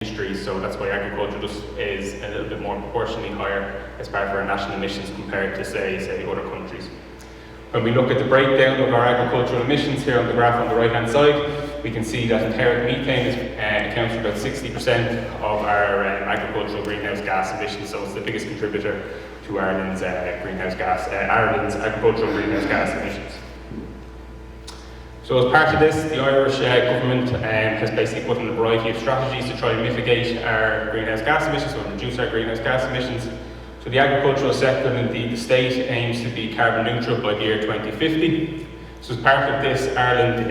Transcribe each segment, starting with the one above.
industry, so that's why agriculture just is a little bit more proportionally higher as part of our national emissions compared to say other countries. When we look at the breakdown of our agricultural emissions here on the graph on the right hand side, we can see that enteric methane accounts for about 60% of our agricultural greenhouse gas emissions, so it's the biggest contributor to Ireland's agricultural greenhouse gas emissions. So as part of this, the Irish government has basically put in a variety of strategies to try and mitigate our greenhouse gas emissions, or reduce our greenhouse gas emissions. So the agricultural sector and indeed the state aims to be carbon neutral by the year 2050. So as part of this, Ireland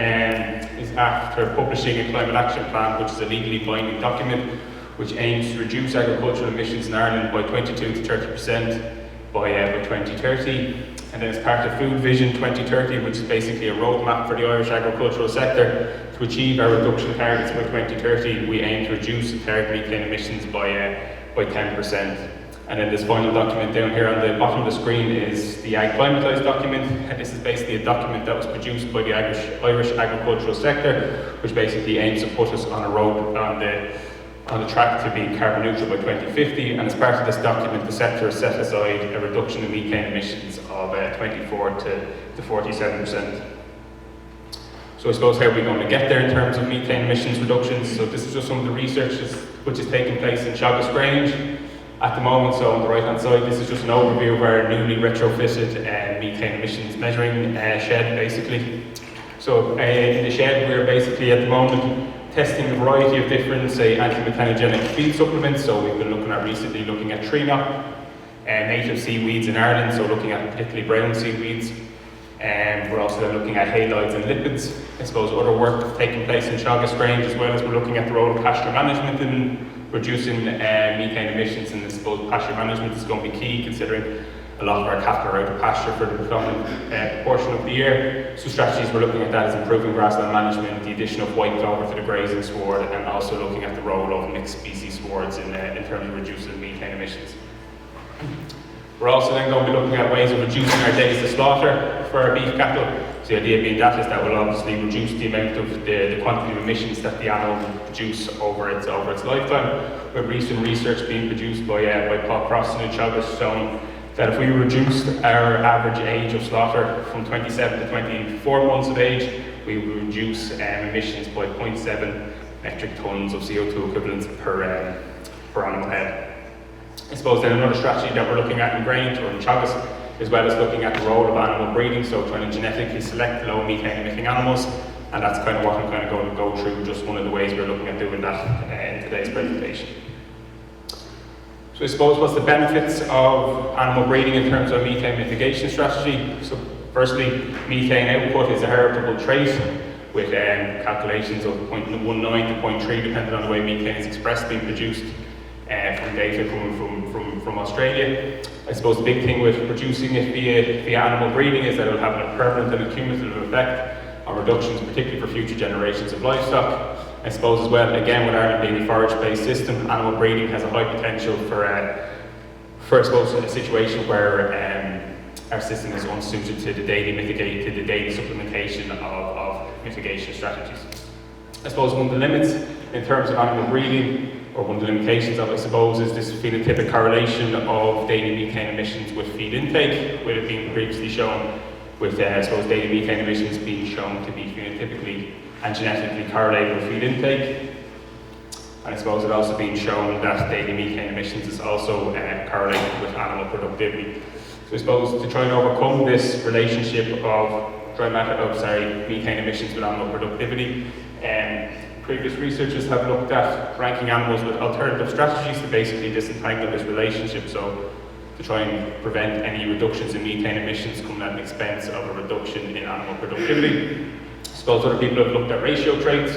is after publishing a climate action plan, which is a legally binding document, which aims to reduce agricultural emissions in Ireland by 22 to 30% by 2030. And then as part of Food Vision 2030, which is basically a roadmap for the Irish agricultural sector, to achieve our reduction targets by 2030, we aim to reduce enteric methane emissions by 10%. And then this final document down here on the bottom of the screen is the Acclimatized Document. And this is basically a document that was produced by the Irish agricultural sector, which basically aims to put us on a road on the track to be carbon neutral by 2050. And as part of this document, the sector has set aside a reduction in methane emissions of 24 to 47%. So I suppose how are we going to get there in terms of methane emissions reductions? So this is just some of the research which is taking place in Teagasc Grange at the moment. So on the right hand side, this is just an overview of our newly retrofitted methane emissions measuring shed basically. So in the shed we're basically at the moment testing a variety of different, say, anti-methanogenic feed supplements. So we've been recently looking at tree knot, native seaweeds in Ireland, so looking at particularly brown seaweeds. And we're also looking at halides and lipids. I suppose other work taking place in Teagasc Grange, as well as we're looking at the role of pasture management in reducing methane emissions. And I suppose pasture management is going to be key, considering a lot of our cattle are out of pasture for the predominant portion of the year. So strategies we're looking at that is improving grassland management, the addition of white clover to the grazing sward, and also looking at the role of mixed species swards in terms of reducing methane emissions. We're also then going to be looking at ways of reducing our days to slaughter for our beef cattle. So the idea being that is that will obviously reduce the amount of the quantity of emissions that the animal will produce over its lifetime. With recent research being produced by Paul Crossan and Teagasc showing that if we reduced our average age of slaughter from 27 to 24 months of age, we would reduce emissions by 0.7 metric tons of CO2 equivalents per animal head. I suppose then another strategy that we're looking at in Grange or in Teagasc, as well as looking at the role of animal breeding, so trying to genetically select low methane emitting animals, and that's kind of what I'm kind of going to go through, just one of the ways we're looking at doing that in today's presentation. So I suppose what's the benefits of animal breeding in terms of methane mitigation strategy? So firstly, methane output is a heritable trait with calculations of 0.19 to 0.3 depending on the way methane is expressed being produced from data coming from Australia. I suppose the big thing with producing it via animal breeding is that it will have a permanent and a cumulative effect on reductions, particularly for future generations of livestock. I suppose as well, again, with Ireland being a forage-based system, animal breeding has a high potential for I suppose, a situation where our system is unsuited to the daily supplementation of mitigation strategies. I suppose one of the limits in terms of animal breeding, or one of the limitations of it, I suppose, is this phenotypic correlation of daily methane emissions with feed intake, with it being previously shown with, I suppose, daily methane emissions being shown to be phenotypically and genetically correlated with feed intake. And I suppose it also being shown that daily methane emissions is also correlated with animal productivity. So I suppose to try and overcome this relationship of methane emissions with animal productivity, previous researchers have looked at ranking animals with alternative strategies to basically disentangle this relationship, so to try and prevent any reductions in methane emissions coming at the expense of a reduction in animal productivity. I suppose other people have looked at ratio traits,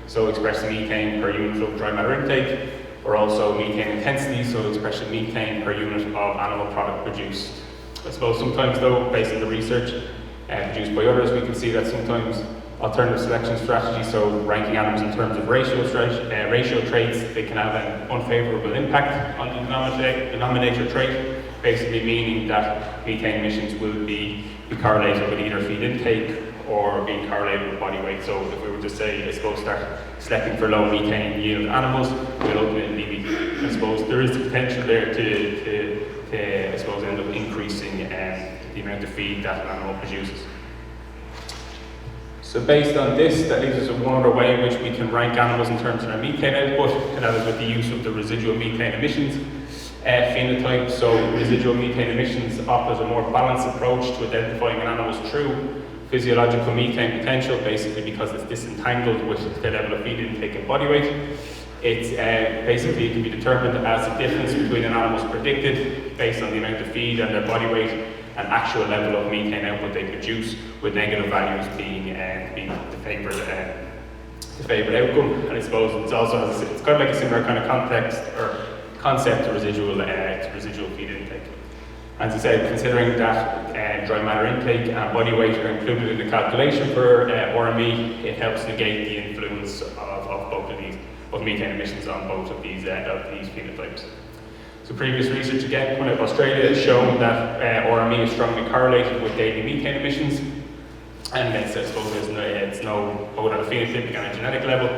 so expressing methane per unit of dry matter intake, or also methane intensity, so expressing methane per unit of animal product produced. I suppose sometimes though, based on the research produced by others, we can see that sometimes alternative selection strategies, so ranking animals in terms of ratio traits, they can have an unfavourable impact on the denominator trait, basically meaning that methane emissions will be correlated with either feed intake or being correlated with body weight. So if we were to say, I suppose, start selecting for low methane yield animals, we'll ultimately be, I suppose, there is the potential there to I suppose, end up increasing the amount of feed that an animal produces. So based on this, that leaves us with one other way in which we can rank animals in terms of their methane output, and that is with the use of the residual methane emissions phenotype. So residual methane emissions offers a more balanced approach to identifying an animal's true physiological methane potential, basically because it's disentangled with the level of feed intake and body weight. It's basically, it can be determined as the difference between an animal's predicted based on the amount of feed and their body weight and actual level of methane output they produce, with negative values being the favoured outcome. And I suppose it's also has it's kind of like a similar kind of context or concept to residual feed intake. As I said, considering that dry matter intake and body weight are included in the calculation for RME, it helps negate the influence of both of these, of methane emissions on both of these phenotypes. So previous research again coming out of Australia has shown that RME is strongly correlated with daily methane emissions, and I suppose it's no both at a phenotypic and a genetic level,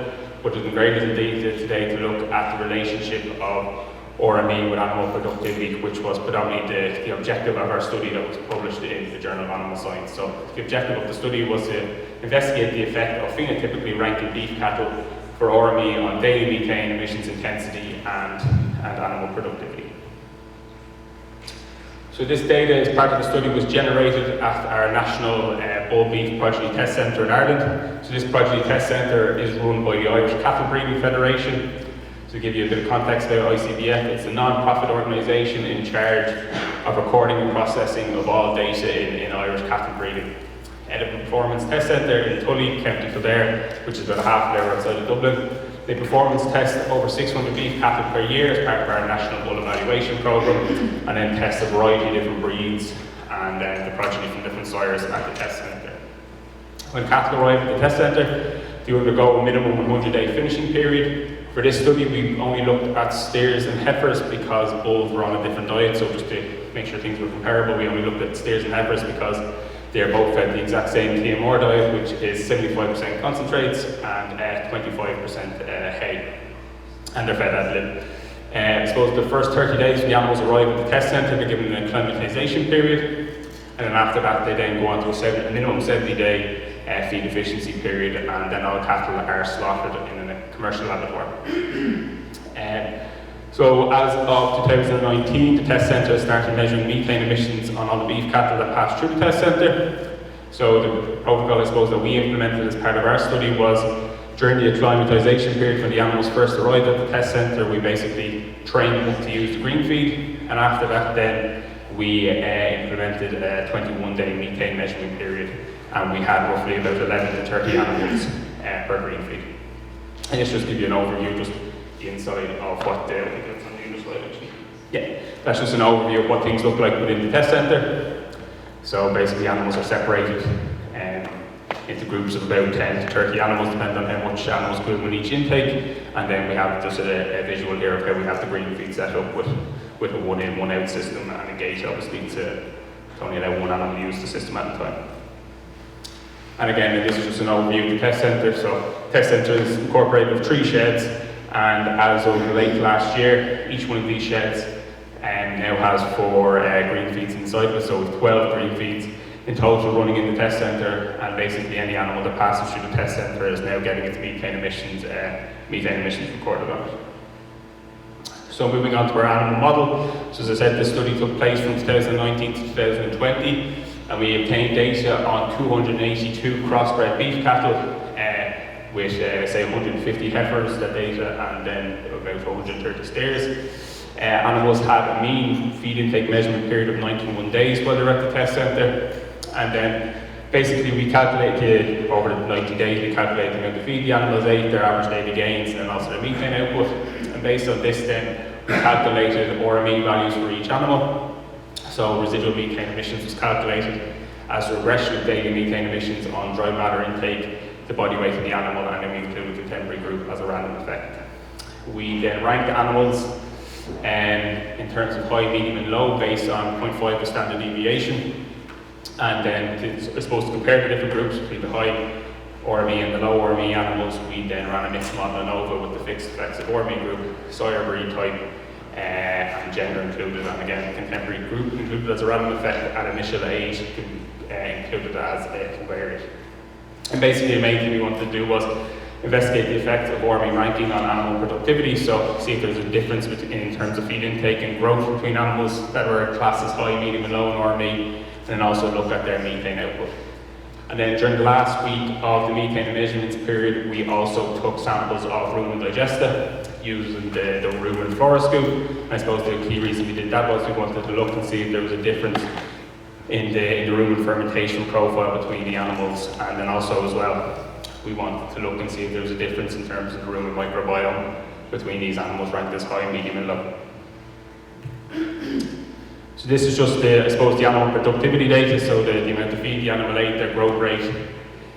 but it's been great indeed today to look at the relationship of RME with animal productivity, which was predominantly the objective of our study that was published in the Journal of Animal Science. So the objective of the study was to investigate the effect of phenotypically ranking beef cattle for RME on daily methane emissions intensity and animal productivity. So this data as part of the study was generated at our National Bull Beef Progeny Test Centre in Ireland. So this progeny test centre is run by the Irish Cattle Breeding Federation. To give you a bit of context about ICBF, it's a non-profit organisation in charge of recording and processing of all data in Irish cattle breeding. The Performance Test Centre in Tully, County Kildare, which is about a half an hour outside of Dublin. They performance test over 600 beef cattle per year as part of our National Bull Evaluation Programme, and then test a variety of different breeds and the progeny from different sires at the test centre. When cattle arrive at the test centre, they undergo a minimum 100-day finishing period. For this study, we only looked at steers and heifers because bulls were on a different diet, so just to make sure things were comparable, we only looked at steers and heifers because they're both fed the exact same TMR diet, which is 75% concentrates and 25% hay, and they're fed ad lib. I suppose the first 30 days when the animals arrive at the test centre, they're given an acclimatization period, and then after that they then go on to a minimum 70-day feed efficiency period, and then all cattle are slaughtered in a commercial abattoir. So as of 2019, the test centre started measuring methane emissions on all the beef cattle that passed through the test centre. So the protocol, I suppose, that we implemented as part of our study was during the acclimatization period when the animals first arrived at the test centre, we basically trained them up to use the GreenFeed, and after that then we implemented a 21-day methane measurement period, and we had roughly about 11 to 30 animals per GreenFeed. And this just gives you an overview, just the inside of what I think that's on the other slide actually. Yeah, that's just an overview of what things look like within the test centre. So basically animals are separated into groups of about 10 to 30 animals, depending on how much animals go in each intake. And then we have just a visual here of how we have the GreenFeed set up with a one in, one out system and a gate obviously to only allow one animal to use the system at a time. And again, this is just an overview of the test centre. So test centre is incorporated with 3 sheds, and as of late last year, each one of these sheds now has 4 GreenFeeds inside of it, so with 12 GreenFeeds in total running in the test centre, and basically any animal that passes through the test centre is now getting its methane emissions recorded on it. So moving on to our animal model. So as I said, this study took place from 2019 to 2020, and we obtained data on 282 crossbred beef cattle with say 150 heifers, that data, and then about 130 steers. Animals had a mean feed intake measurement period of 91 days while they were at the test centre, and then basically we calculated over the 90 days, we calculated the amount of feed the animals ate, their average daily gains, and also their methane output. And based on this then, we calculated RME values for each animal. So residual methane emissions was calculated as a regression of daily methane emissions on dry matter intake, the body weight of the animal, and then we included the contemporary group as a random effect. We then ranked the animals in terms of high, medium and low based on 0.5 of standard deviation. And then, I suppose, to compare the different groups between the high ORME and the low ORME animals, we then ran a mixed model ANOVA with the fixed flexive ORME group, sire, breed type, and gender included, and again, contemporary group included as a random effect, at initial age included as a conveyor rate. And basically, the main thing we wanted to do was investigate the effect of ORME ranking on animal productivity, so see if there's a difference in terms of feed intake and growth between animals that were classed as high, medium, and low in ORME, and then also look at their methane output. And then during the last week of the methane measurements period, we also took samples of rumen digesta using the rumen fluoroscope. And I suppose the key reason we did that was we wanted to look and see if there was a difference in the rumen fermentation profile between the animals, and then also as well, we wanted to look and see if there was a difference in terms of the rumen microbiome between these animals ranked as high, medium, and low. So this is just I suppose the animal productivity data, so the amount of feed the animal ate, their growth rate,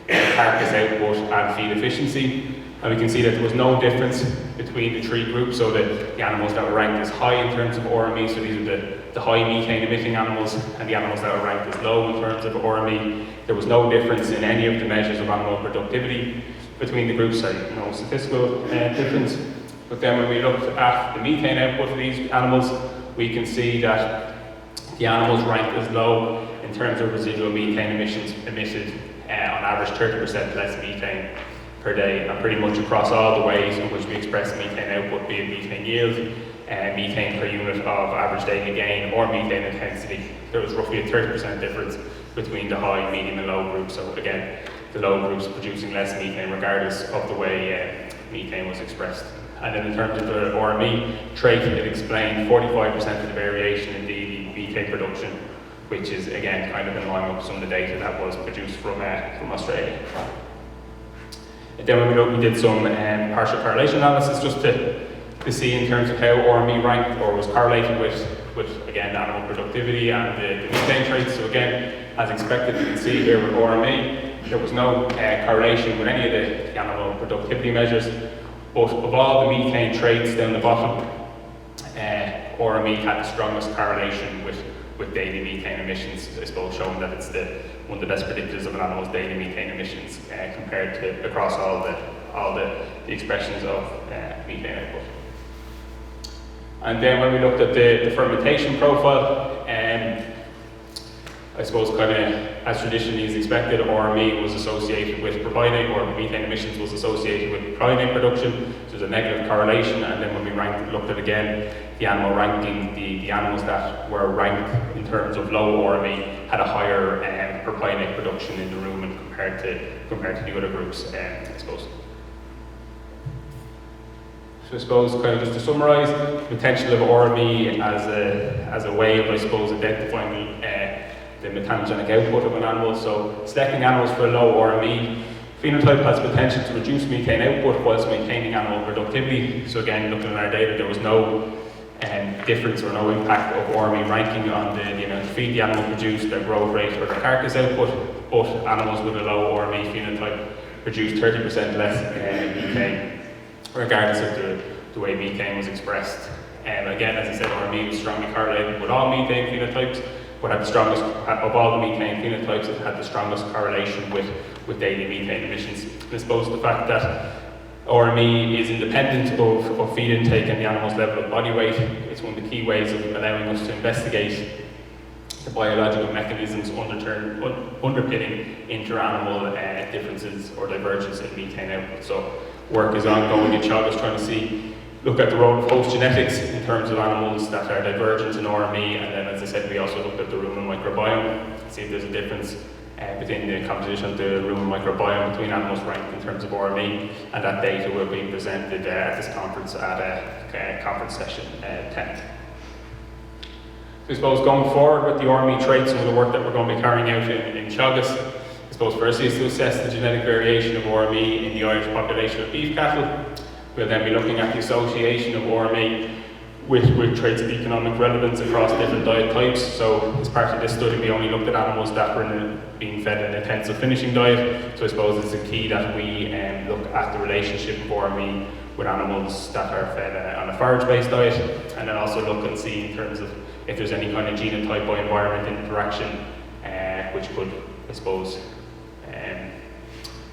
carcass output, and feed efficiency. And we can see that there was no difference between the three groups, so the animals that were ranked as high in terms of ORME, so these are the high methane emitting animals, and the animals that were ranked as low in terms of ORME. There was no difference in any of the measures of animal productivity between the groups, so no statistical difference. But then when we looked at the methane output of these animals, we can see that the animals ranked as low in terms of residual methane emissions emitted on average 30% less methane per day, and pretty much across all the ways in which we express methane output, be it methane yield, methane per unit of average daily gain, or methane intensity. There was roughly a 30% difference between the high, medium, and low groups. So again, the low groups producing less methane regardless of the way methane was expressed. And then in terms of the ORME trait, it explained 45% of the variation in the methane production, which is again kind of in line with some of the data that was produced from Australia. And then when we did some partial correlation analysis just to see in terms of how ORME ranked or was correlated with again animal productivity and the methane traits. So again, as expected, you can see here with ORME, there was no correlation with any of the animal productivity measures. But of all the methane traits down the bottom, ORME had the strongest correlation with daily methane emissions, I suppose, showing that it's one of the best predictors of an animal's daily methane emissions compared to across all the expressions of methane output. And then when we looked at the fermentation profile, I suppose kind of as traditionally is expected, ORME was associated with propionate, or methane emissions was associated with propionate production, so there's a negative correlation. And then when we looked at again the animal ranking, the animals that were ranked in terms of low ORME had a higher propionate production in the rumen compared to the other groups, I suppose. So I suppose kind of just to summarise, the potential of ORME as a way of, I suppose, identifying the methanogenic output of an animal. So selecting animals for a low ORME phenotype has potential to reduce methane output whilst maintaining animal productivity. So again, looking at our data, there was no difference or no impact of ORME ranking on the amount of feed the animal produced, their growth rate, or their carcass output. But animals with a low ORME phenotype produced 30% less methane, regardless of the way methane was expressed. Again, as I said, ORME was strongly correlated with all methane phenotypes, but had the strongest, of all the methane phenotypes, it had the strongest correlation with daily methane emissions. I suppose the fact that ORME is independent of feed intake and the animal's level of body weight, it's one of the key ways of allowing us to investigate the biological mechanisms underpinning inter-animal differences or divergence in methane output. So work is ongoing in Teagasc trying to look at the role of host genetics in terms of animals that are divergent in ORME, and then, as I said, we also looked at the rumen microbiome to see if there's a difference between the composition of the rumen microbiome between animals ranked in terms of ORME, and that data will be presented at this conference at conference session 10. So I suppose going forward with the ORME traits and with the work that we're going to be carrying out in Teagasc, I suppose firstly is to assess the genetic variation of ORME in the Irish population of beef cattle. We'll then be looking at the association of ORME with traits of economic relevance across different diet types. So as part of this study, we only looked at animals that were being fed an intensive finishing diet. So I suppose it's a key that we look at the relationship of ORME with animals that are fed on a forage-based diet, and then also look and see in terms of if there's any kind of genotype by environment interaction which could, I suppose,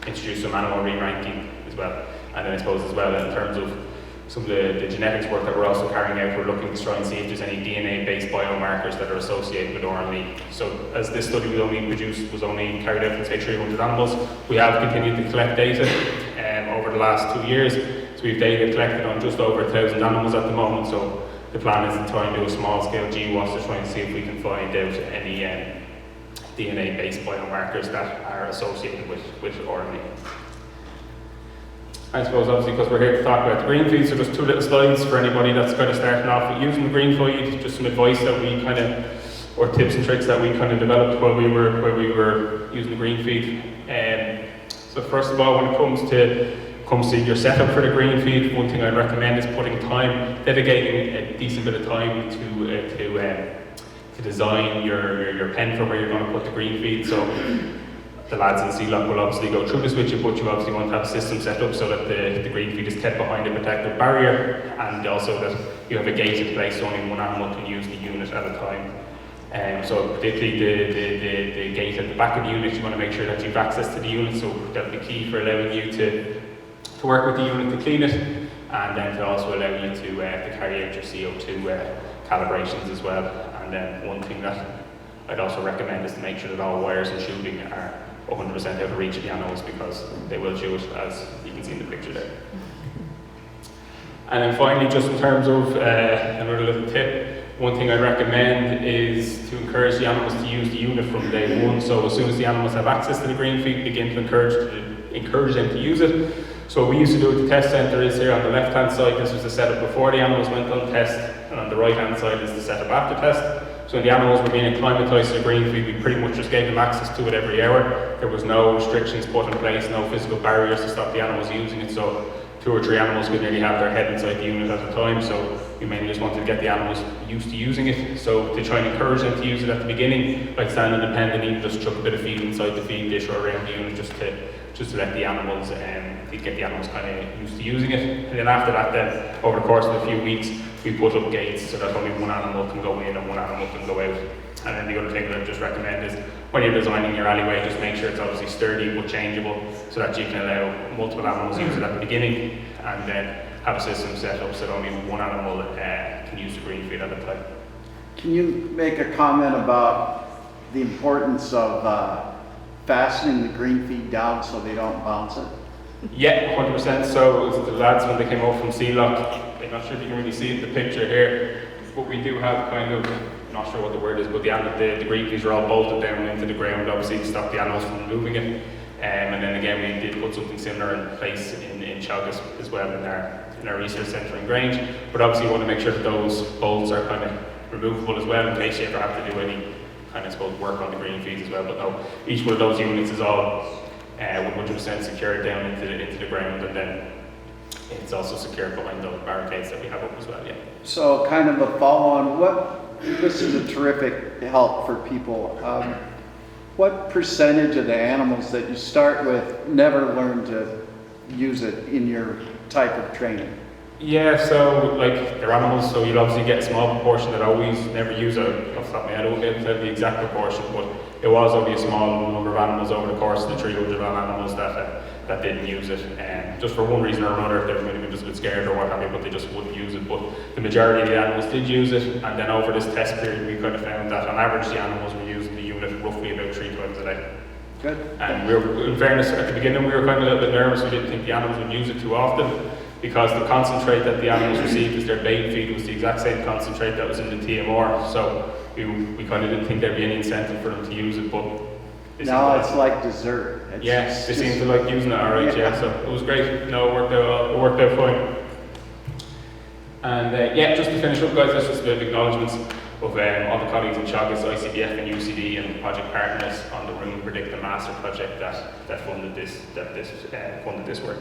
introduce some animal re-ranking as well. And then I suppose as well, in terms of some of the genetics work that we're also carrying out, we're looking to try and see if there's any DNA-based biomarkers that are associated with RME. So as this study was only carried out in, say, 300 animals, we have continued to collect data over the last 2 years. So we've data collected on just over 1,000 animals at the moment. So the plan is to try and do a small-scale GWAS to try and see if we can find out any DNA-based biomarkers that are associated with RME. I suppose obviously because we're here to talk about the GreenFeed, so just 2 little slides for anybody that's kind of starting off with using the GreenFeed, just some advice that we kind of, or tips and tricks that we kind of developed while we were using the GreenFeed. So first of all, when it comes to your setup for the GreenFeed, one thing I'd recommend is putting time, dedicating a decent bit of time to design your pen for where you're going to put the GreenFeed. So the lads in CLOC will obviously go through this with you, but you obviously want to have a system set up so that the GreenFeed is kept behind a protective barrier, and also that you have a gate in place so only one animal can use the unit at a time. So particularly the gate at the back of the unit, you want to make sure that you have access to the unit, so that'll be key for allowing you to work with the unit to clean it, and then to also allow you to carry out your CO2 calibrations as well. And then one thing that I'd also recommend is to make sure that all wires and shooting are 100% out of reach of the animals, because they will chew it, as you can see in the picture there. And then finally, just in terms of another little tip, one thing I recommend is to encourage the animals to use the unit from day one. So as soon as the animals have access to the GreenFeed, begin to encourage them to use it. So what we used to do at the test centre is here on the left-hand side, this was the setup before the animals went on test, and on the right-hand side is the setup after test. So when the animals were being acclimatized to the GreenFeed, we pretty much just gave them access to it every hour. There was no restrictions put in place, no physical barriers to stop the animals using it. So 2 or 3 animals could nearly have their head inside the unit at a time. So we mainly just wanted to get the animals used to using it. So to try and encourage them to use it at the beginning, like standing in the pen, they need to just chuck a bit of feed inside the feed dish or around the unit just to let the animals, get the animals kind of used to using it. And then after that, then over the course of a few weeks, we put up gates so that only one animal can go in and one animal can go out. And then the other thing that I just recommend is when you're designing your alleyway, just make sure it's obviously sturdy but changeable so that you can allow multiple animals use it at the beginning, and then have a system set up so that only one animal can use the GreenFeed at a time. Can you make a comment about the importance of fastening the GreenFeed down so they don't bounce it? Yeah, 100%. So the lads, when they came over from CLOC, I'm not sure if you can really see it in the picture here, but we do have kind of, I'm not sure what the word is, but the GreenFeeds are all bolted down into the ground, obviously to stop the animals from moving it. And then again, we did put something similar in place in Chagas as well in our research centre in Grange. But obviously you want to make sure that those bolts are kind of removable as well in case you ever have to do any kind of, work on the GreenFeeds as well. But no, each one of those units is all 100% secured down into the ground, and then it's also secured behind those barricades that we have up as well. Yeah. So kind of a follow-on, this is a terrific help for people. What percentage of the animals that you start with never learn to use it in your type of training? Yeah, so like they're animals, so you'll obviously get a small proportion that always never use it. Off the top of my head, I won't be able to tell the exact proportion, but it was only a small number of animals over the course of the 300 animals that didn't use it. Just for one reason or another, they were maybe just a bit scared or what have you, but they just wouldn't use it. But the majority of the animals did use it, and then over this test period, we kind of found that on average the animals were using the unit roughly about 3 times a day. Good. And we were, in fairness, at the beginning we were kind of a little bit nervous. We didn't think the animals would use it too often, because the concentrate that the animals received as their bait feed was the exact same concentrate that was in the TMR. So we kind of didn't think there'd be any incentive for them to use it, but now it's like dessert. Yes, they seem to like using it alright, yeah. So it was great. No, it worked out fine. And yeah, just to finish up, guys, that's just a bit of acknowledgements of all the colleagues in Chagas, ICBF and UCD and project partners on the Room Predict the Master project that funded this work.